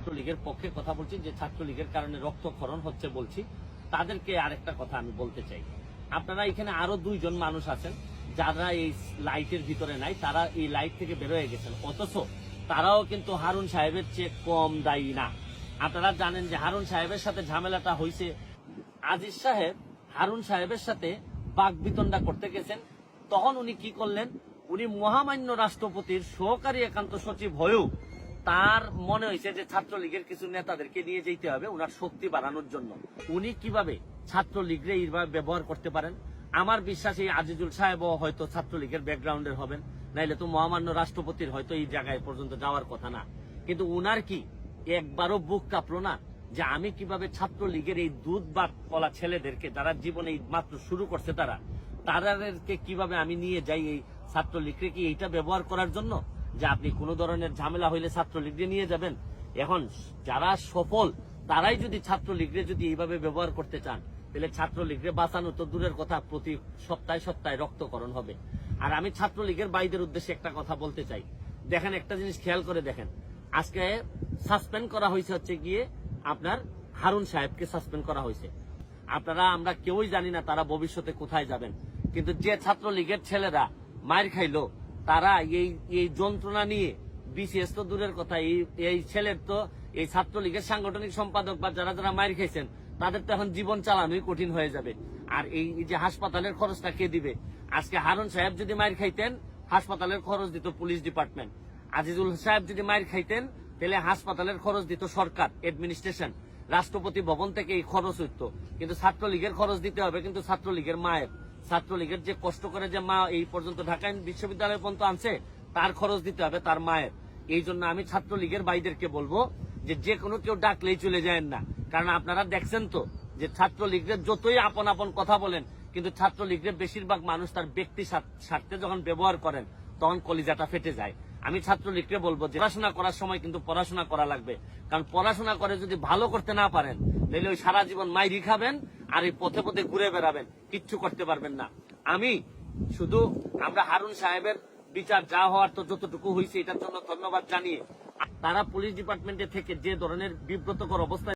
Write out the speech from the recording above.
ছাত্রলীগের পক্ষে কথা বলছি, যে ছাত্রলীগের কারণে রক্তক্ষরণ হচ্ছে বলছি, তাদেরকে আরেকটা কথা আমি বলতে চাই। আপনারা এখানে আরো দুইজন মানুষ আছেন যারা এই লাইটের ভিতরে নাই, তারা এই লাইট থেকে বেরোয় গেছেন, অথচ তারাও কিন্তু হারুন সাহেবের চেয়ে কম দায়ী না। আপনারা জানেন যে হারুন সাহেবের সাথে ঝামেলাটা হয়েছে, আজিজ সাহেব হারুন সাহেবের সাথে বাকবিতণ্ডা করতে গেছেন। তখন উনি কি করলেন, উনি মহামান্য রাষ্ট্রপতির সহকারী একান্ত সচিব হয়েও তার মনে হয়েছে যে ছাত্রলীগের কিছু নেতাদেরকে নিয়ে যেতে হবে ওনার শক্তি বাড়ানোর জন্য। উনি কিভাবে ছাত্রলীগরে এইভাবে ব্যবহার করতে পারেন, আমার বিশ্বাস এই আজিজুল সাহেবও হয়তো ছাত্রলীগের ব্যাকগ্রাউন্ডের হবেন, নাইলে তো মহামান্য রাষ্ট্রপতির হয়তো এই জায়গায় পর্যন্ত যাওয়ার কথা না। কিন্তু উনার কি একবারও বুক কাঁপলো না যে আমি কিভাবে ছাত্রলীগের এই দুধ বা কলা ছেলেদেরকে, যারা জীবনে মাত্র শুরু করছে, তাদেরকে কিভাবে আমি নিয়ে যাই এই ছাত্রলীগকে কি এইটা ব্যবহার করার জন্য, যে আপনি কোনো ধরনের ঝামেলা হইলে ছাত্রলীগকে নিয়ে যাবেন। এখন যারা সফল তারাই যদি ছাত্রলীগকে যদি এইভাবে ব্যবহার করতে চান, তাহলে ছাত্রলীগকে বাঁচানো তো দূরের কথা, প্রতি সপ্তাহে সপ্তাহে রক্তকরণ হবে। আর আমি ছাত্রলীগের ভাইদের উদ্দেশ্যে একটা কথা বলতে চাই, দেখেন একটা জিনিস খেয়াল করে দেখেন, আজকে সাসপেন্ড করা হয়েছে হচ্ছে গিয়ে আপনার হারুন সাহেবকে সাসপেন্ড করা হয়েছে। আপনারা আমরা কেউই জানি না তারা ভবিষ্যতে কোথায় যাবেন, কিন্তু যে ছাত্রলীগের ছেলেরা মার খাইলো, তারা এই যন্ত্রণা নিয়ে বিসিএস তো দূরের কথা, এই ছেলের তো এই ছাত্রলীগের সাংগঠনিক সম্পাদক বা যারা যারা মার খাইছেন তাদের তো এখন জীবন চালানোই কঠিন হয়ে যাবে। আর এই যে হাসপাতালের খরচটা কে দিবে? আজকে হারুন সাহেব যদি মার খাইতেন, হাসপাতালের খরচ দিত পুলিশ ডিপার্টমেন্ট। আজিজুল সাহেব যদি মার খাইতেন, তাহলে হাসপাতালের খরচ দিত সরকার, অ্যাডমিনিস্ট্রেশন, রাষ্ট্রপতি ভবন থেকে এই খরচ হইতো। কিন্তু ছাত্রলীগের খরচ দিতে হবে কিন্তু ছাত্রলীগের মায়ের, ছাত্রলীগের যে কষ্ট করে যে মা এই পর্যন্ত ঢাকা বিশ্ববিদ্যালয় পর্যন্ত আনছে, তার খরচ দিতে হবে তার মায়ের। এই জন্য আমি ছাত্রলীগের ভাইদেরকে বলবো যে কোনো কেউ ডাকলেই চলে যায় না, কারণ আপনারা দেখছেন তো যে ছাত্রলীগের যতই আপন আপন কথা বলেন, কিন্তু ছাত্রলীগের বেশিরভাগ মানুষ তার ব্যক্তি স্বার্থে যখন ব্যবহার করেন তখন কলিজাটা ফেটে যায়। আমি ছাত্রলীগকে বলবো যে পড়াশোনা করার সময় কিন্তু পড়াশোনা করা লাগবে, কারণ পড়াশোনা করে যদি ভালো করতে না পারেন, তাহলে ওই সারা জীবন মাইরি খাবেন আর এই পথে পথে ঘুরে বেড়াবেন, কিচ্ছু করতে পারবেন না। আমি শুধু আমরা হারুন সাহেবের বিচার যা হওয়ার তো যতটুকু হয়েছে এটার জন্য ধন্যবাদ জানিয়ে, তারা পুলিশ ডিপার্টমেন্টে থেকে যে ধরনের বিব্রতকর অবস্থায়